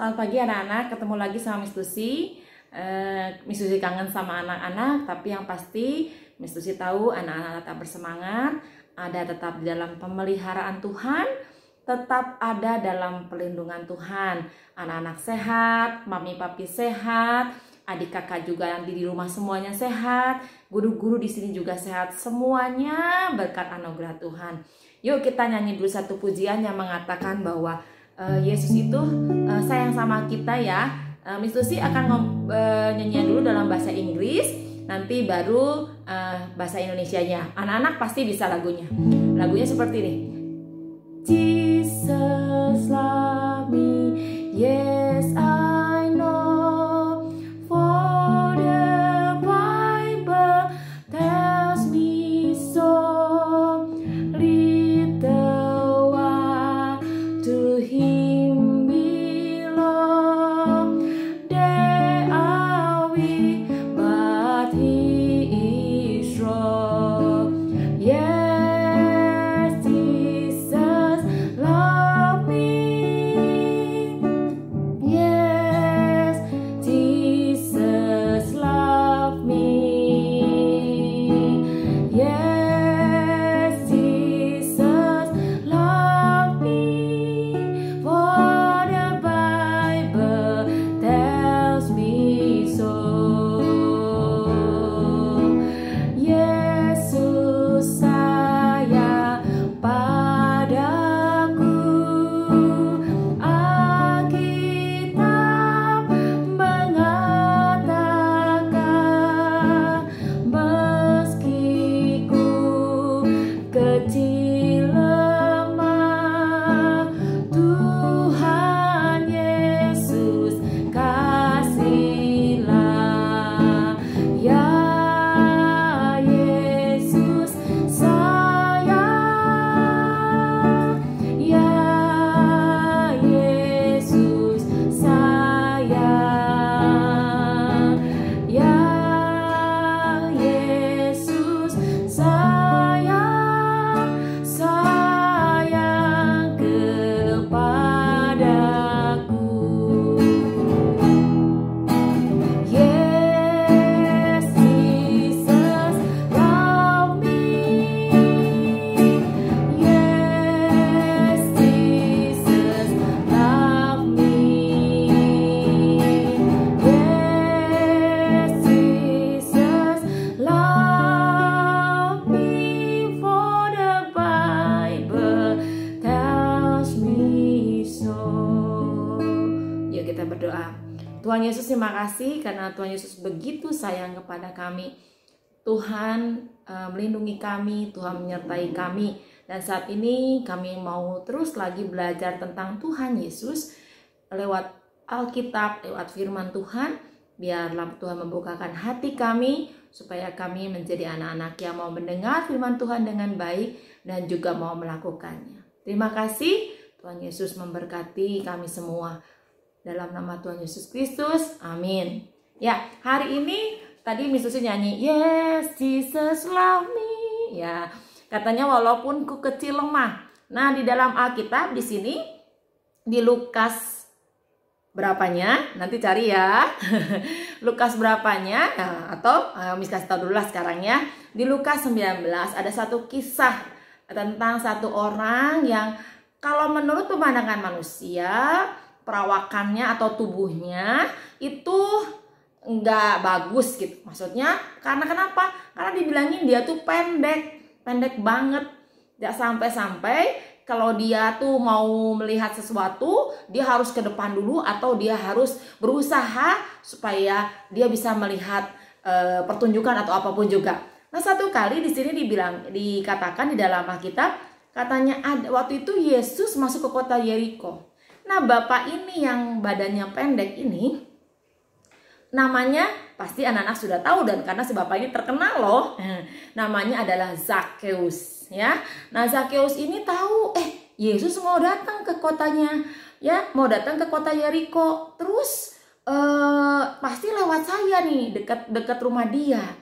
Selamat pagi anak-anak, ketemu lagi sama Miss Lucy. Miss Lucy kangen sama anak-anak, tapi yang pasti Miss Lucy tahu anak-anak tetap bersemangat, ada tetap di dalam pemeliharaan Tuhan, tetap ada dalam perlindungan Tuhan. Anak-anak sehat, mami papi sehat, adik kakak juga yang di rumah semuanya sehat, guru-guru di sini juga sehat, semuanya berkat anugerah Tuhan. Yuk kita nyanyi dulu satu pujian yang mengatakan bahwa Yesus itu sayang sama kita ya. Miss Lucy akan nyanyian dulu dalam bahasa Inggris, nanti baru bahasa Indonesianya. Anak-anak pasti bisa lagunya. Lagunya seperti ini. Jesus love me, yes I know, for the Bible tells me so. Little one to Him belong. They are weak, but He is strong. Yes, Jesus love me. Yes, Jesus love me. Yes, Jesus love me. For the Bible tells me so. Yesus sayang padaku. Alkitab mengatakan, meski ku kecil lemah, Tuhan Yesus kasihlah. Ya Yesus sayang, ya Yesus sayang, ya Yesus sayang, sayang kepadaku. Yes, Jesus love me. Yes, Jesus love me. Yes, Jesus love me, for the Bible tells me so. Yuk kita berdoa. Tuhan Yesus, terima kasih karena Tuhan Yesus begitu sayang kepada kami. Tuhan melindungi kami, Tuhan menyertai kami. Dan saat ini kami mau terus lagi belajar tentang Tuhan Yesus lewat Alkitab, lewat firman Tuhan. Biarlah Tuhan membukakan hati kami supaya kami menjadi anak-anak yang mau mendengar firman Tuhan dengan baik dan juga mau melakukannya. Terima kasih, Tuhan Yesus memberkati kami semua. Dalam nama Tuhan Yesus Kristus, amin. Ya, hari ini tadi Miss Lucy nyanyi Yes, Jesus love me. Ya, katanya walaupun ku kecil lemah. Nah, di dalam Alkitab di sini di Lukas berapanya? Nanti cari ya. Lukas berapanya? Nah, atau Miss kasih tahu dulu lah sekarang ya. Di Lukas 19 ada satu kisah tentang satu orang yang kalau menurut pemandangan manusia, perawakannya atau tubuhnya itu nggak bagus gitu. Maksudnya karena kenapa? Karena dibilangin dia tuh pendek banget. Tidak sampai-sampai kalau dia tuh mau melihat sesuatu, dia harus ke depan dulu atau dia harus berusaha supaya dia bisa melihat pertunjukan atau apapun juga. Nah, satu kali di sini dikatakan di dalam Alkitab, katanya waktu itu Yesus masuk ke kota Yeriko. Nah, bapak ini yang badannya pendek ini, namanya pasti anak-anak sudah tahu, dan karena si bapak ini terkenal loh. Namanya adalah Zakheus ya. Nah, Zakheus ini tahu Yesus mau datang ke kotanya ya, mau datang ke kota Yeriko. Terus pasti lewat saya nih, dekat rumah dia.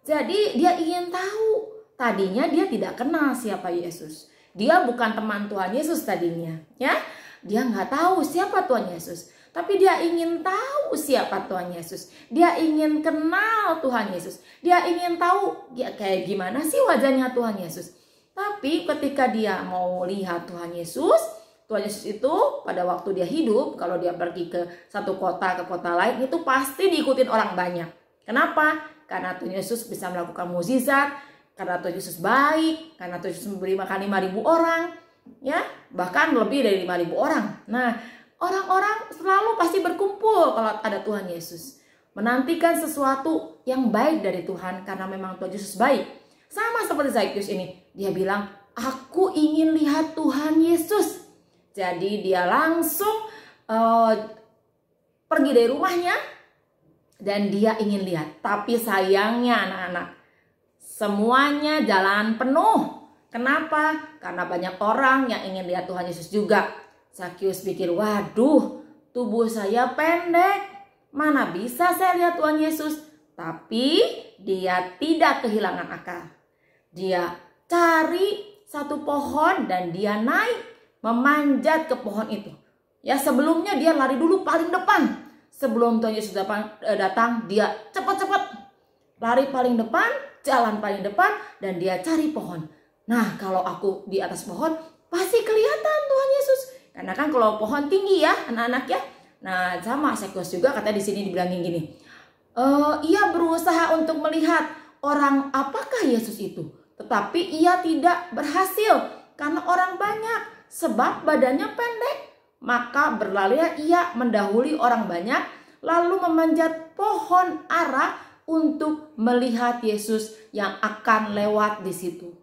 Jadi dia ingin tahu. Tadinya dia tidak kenal siapa Yesus. Dia bukan teman Tuhan Yesus tadinya, ya. Dia nggak tahu siapa Tuhan Yesus. Tapi dia ingin tahu siapa Tuhan Yesus. Dia ingin kenal Tuhan Yesus. Dia ingin tahu ya, kayak gimana sih wajahnya Tuhan Yesus. Tapi ketika dia mau lihat Tuhan Yesus itu pada waktu dia hidup, kalau dia pergi ke satu kota ke kota lain, itu pasti diikutin orang banyak. Kenapa? Karena Tuhan Yesus bisa melakukan mukjizat, karena Tuhan Yesus baik, karena Tuhan Yesus memberi makan 5.000 orang, ya, bahkan lebih dari 5.000 orang. Nah, orang-orang selalu pasti berkumpul kalau ada Tuhan Yesus, menantikan sesuatu yang baik dari Tuhan karena memang Tuhan Yesus baik. Sama seperti Zakheus ini, dia bilang, aku ingin lihat Tuhan Yesus. Jadi dia langsung pergi dari rumahnya dan dia ingin lihat. Tapi sayangnya anak-anak, semuanya jalan penuh. Kenapa? Karena banyak orang yang ingin lihat Tuhan Yesus juga. Zakheus pikir, waduh, tubuh saya pendek, mana bisa saya lihat Tuhan Yesus? Tapi dia tidak kehilangan akal. Dia cari satu pohon dan dia naik, memanjat ke pohon itu. Ya, sebelumnya dia lari dulu paling depan. Sebelum Tuhan Yesus datang, dia cepat-cepat lari paling depan, jalan paling depan, dan dia cari pohon. Nah, kalau aku di atas pohon, pasti kelihatan Tuhan Yesus. Karena kan kalau pohon tinggi ya, anak-anak ya. Nah, sama Zakheus juga katanya di sini dibilangin gini. Ia berusaha untuk melihat orang apakah Yesus itu. Tetapi ia tidak berhasil karena orang banyak. Sebab badannya pendek. Maka berlarilah ia mendahului orang banyak. Lalu memanjat pohon ara untuk melihat Yesus yang akan lewat di situ.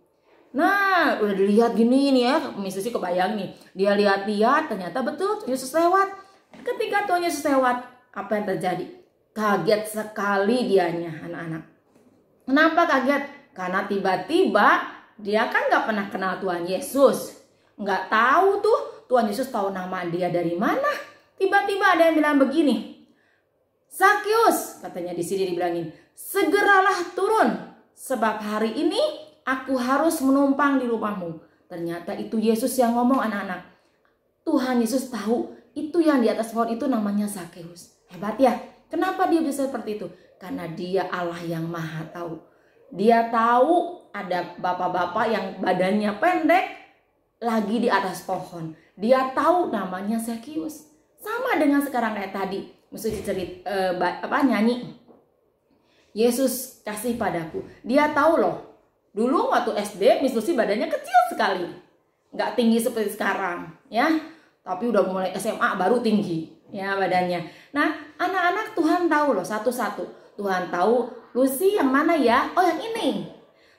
Nah, udah dilihat gini nih ya, misalnya kebayang nih. Dia lihat-lihat, ternyata betul Yesus lewat. Ketika Tuhan Yesus lewat, apa yang terjadi? Kaget sekali dianya, anak-anak. Kenapa kaget? Karena tiba-tiba dia kan gak pernah kenal Tuhan Yesus. Gak tahu tuh Tuhan Yesus tahu nama dia dari mana. Tiba-tiba ada yang bilang begini. Zakheus, katanya di sini dibilangin, segeralah turun, sebab hari ini aku harus menumpang di rumahmu. Ternyata itu Yesus yang ngomong, anak-anak. Tuhan Yesus tahu itu yang di atas pohon itu namanya Zakheus. Hebat ya. Kenapa dia bisa seperti itu? Karena dia Allah yang maha tahu. Dia tahu ada bapak-bapak yang badannya pendek lagi di atas pohon. Dia tahu namanya Zakheus. Sama dengan sekarang kayak tadi. Mesti nyanyi. Yesus kasih padaku. Dia tahu loh. Dulu waktu SD Miss Lucy badannya kecil sekali. Nggak tinggi seperti sekarang. Ya. Tapi udah mulai SMA baru tinggi. Ya badannya. Nah anak-anak Tuhan tahu loh satu-satu. Tuhan tahu Lucy yang mana ya? Oh yang ini.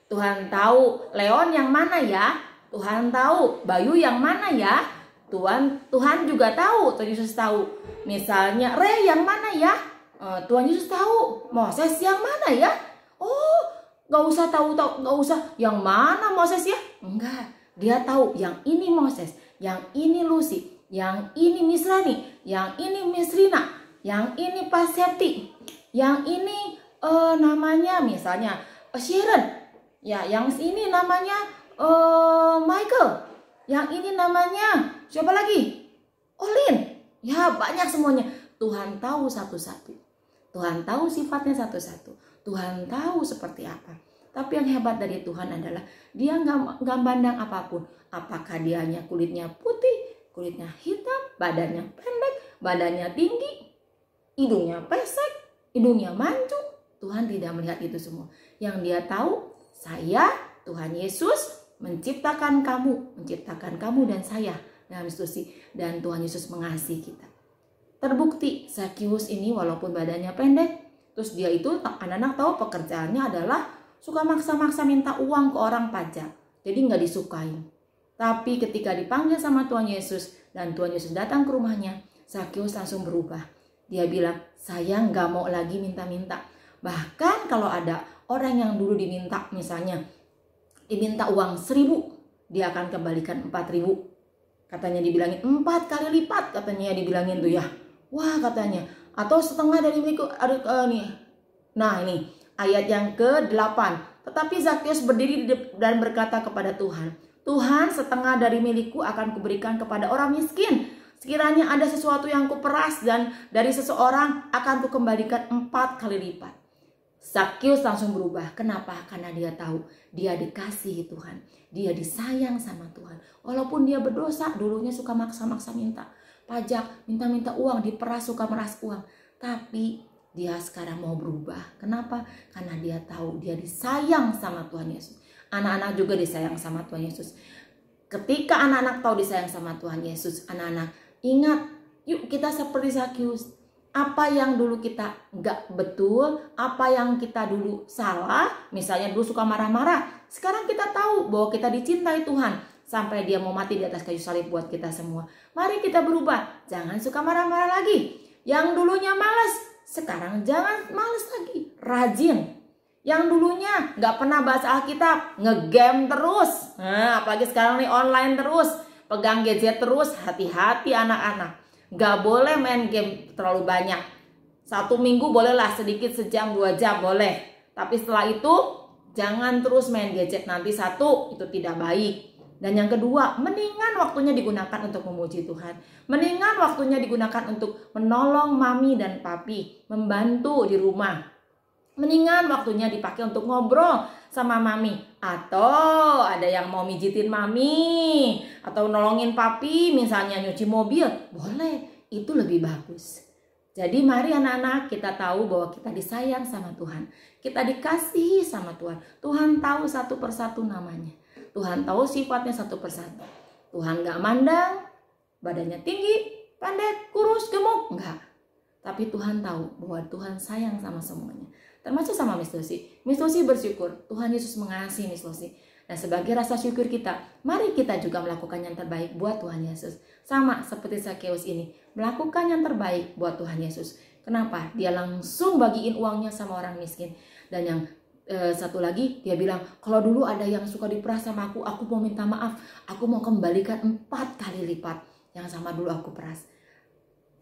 Tuhan tahu Leon yang mana ya? Tuhan tahu Bayu yang mana ya? Tuhan juga tahu. Tuhan Yesus tahu. Misalnya Ray yang mana ya? Tuhan Yesus tahu. Moses yang mana ya? Oh gak usah tahu-tahu. Gak usah yang mana Moses ya? Enggak. Dia tahu yang ini Moses. Yang ini Lucy. Yang ini Miss Rani, yang ini Miss Rina, yang ini Pak Septi, yang ini namanya misalnya Sharon, ya yang ini namanya Michael, yang ini namanya siapa lagi? Olin, ya banyak semuanya. Tuhan tahu satu-satu, Tuhan tahu sifatnya satu-satu, Tuhan tahu seperti apa. Tapi yang hebat dari Tuhan adalah dia nggak mandang apapun, apakah dia hanya kulitnya putih, kulitnya hitam, badannya pendek, badannya tinggi, hidungnya pesek, hidungnya mancung. Tuhan tidak melihat itu semua. Yang dia tahu, saya, Tuhan Yesus, menciptakan kamu dan saya dalam institusi. Dan Tuhan Yesus mengasihi kita. Terbukti, Zakheus ini walaupun badannya pendek, terus dia itu, anak-anak tahu pekerjaannya adalah suka maksa-maksa minta uang ke orang pajak. Jadi nggak disukain. Tapi ketika dipanggil sama Tuhan Yesus dan Tuhan Yesus datang ke rumahnya, Zakheus langsung berubah. Dia bilang, saya nggak mau lagi minta-minta. Bahkan kalau ada orang yang dulu diminta, misalnya diminta uang 1.000, dia akan kembalikan 4.000. Katanya dibilangin 4 kali lipat, katanya dibilangin tuh ya. Wah katanya, atau setengah dari milikku. Nah ini ayat yang ke-8. Tetapi Zakheus berdiri dan berkata kepada Tuhan, Tuhan, setengah dari milikku akan kuberikan kepada orang miskin. Sekiranya ada sesuatu yang kuperas dan dari seseorang akan kukembalikan 4 kali lipat. Zakius langsung berubah. Kenapa? Karena dia tahu dia dikasihi Tuhan. Dia disayang sama Tuhan. Walaupun dia berdosa, dulunya suka maksa-maksa minta pajak, minta-minta uang, diperas, suka meras uang. Tapi dia sekarang mau berubah. Kenapa? Karena dia tahu dia disayang sama Tuhan Yesus. Anak-anak juga disayang sama Tuhan Yesus. Ketika anak-anak tahu disayang sama Tuhan Yesus, anak-anak ingat, yuk kita seperti Zakius. Apa yang dulu kita nggak betul, apa yang kita dulu salah, misalnya dulu suka marah-marah, sekarang kita tahu bahwa kita dicintai Tuhan sampai dia mau mati di atas kayu salib buat kita semua. Mari kita berubah, jangan suka marah-marah lagi. Yang dulunya malas, sekarang jangan malas lagi, rajin. Yang dulunya nggak pernah baca Alkitab, ngegame terus, apalagi sekarang nih online terus, pegang gadget terus, hati-hati anak-anak. Gak boleh main game terlalu banyak. 1 minggu bolehlah sedikit, sejam 2 jam boleh. Tapi setelah itu jangan terus main gadget. Nanti satu, itu tidak baik. Dan yang kedua, mendingan waktunya digunakan untuk memuji Tuhan. Mendingan waktunya digunakan untuk menolong mami dan papi, membantu di rumah. Mendingan waktunya dipakai untuk ngobrol sama mami. Atau ada yang mau mijitin mami, atau nolongin papi, misalnya nyuci mobil, boleh, itu lebih bagus. Jadi mari anak-anak kita tahu bahwa kita disayang sama Tuhan. Kita dikasihi sama Tuhan. Tuhan tahu satu persatu namanya. Tuhan tahu sifatnya satu persatu. Tuhan gak mandang badannya tinggi, pendek, kurus, gemuk, enggak. Tapi Tuhan tahu bahwa Tuhan sayang sama semuanya. Termasuk sama Miss Lucy. Miss Lucy bersyukur Tuhan Yesus mengasihi Miss Lucy. Dan sebagai rasa syukur kita, mari kita juga melakukan yang terbaik buat Tuhan Yesus. Sama seperti Zakius ini, melakukan yang terbaik buat Tuhan Yesus. Kenapa? Dia langsung bagiin uangnya sama orang miskin. Dan yang satu lagi, dia bilang, kalau dulu ada yang suka diperas sama aku mau minta maaf. Aku mau kembalikan 4 kali lipat yang sama dulu aku peras.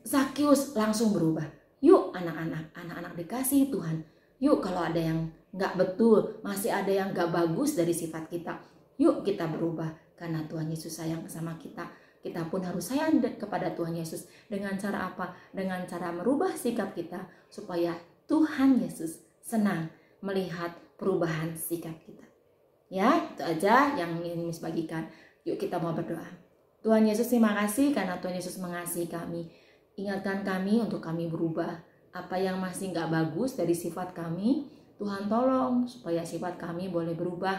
Zakius langsung berubah. Yuk anak-anak dikasihi Tuhan. Yuk kalau ada yang gak betul, masih ada yang gak bagus dari sifat kita, yuk kita berubah. Karena Tuhan Yesus sayang sama kita. Kita pun harus sayang kepada Tuhan Yesus. Dengan cara apa? Dengan cara merubah sikap kita. Supaya Tuhan Yesus senang melihat perubahan sikap kita. Ya, itu aja yang ingin Miss bagikan. Yuk kita mau berdoa. Tuhan Yesus, terima kasih karena Tuhan Yesus mengasihi kami. Ingatkan kami untuk kami berubah. Apa yang masih gak bagus dari sifat kami, Tuhan tolong supaya sifat kami boleh berubah.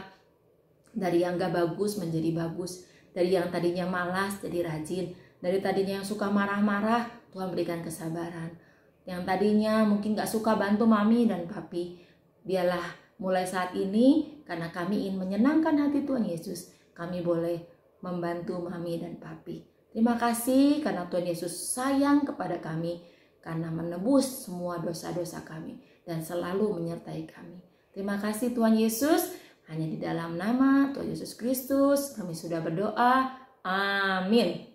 Dari yang gak bagus menjadi bagus. Dari yang tadinya malas jadi rajin. Dari tadinya yang suka marah-marah, Tuhan berikan kesabaran. Yang tadinya mungkin gak suka bantu mami dan papi, biarlah mulai saat ini, karena kami ingin menyenangkan hati Tuhan Yesus, kami boleh membantu mami dan papi. Terima kasih karena Tuhan Yesus sayang kepada kami, karena menebus semua dosa-dosa kami dan selalu menyertai kami. Terima kasih Tuhan Yesus, hanya di dalam nama Tuhan Yesus Kristus kami sudah berdoa. Amin.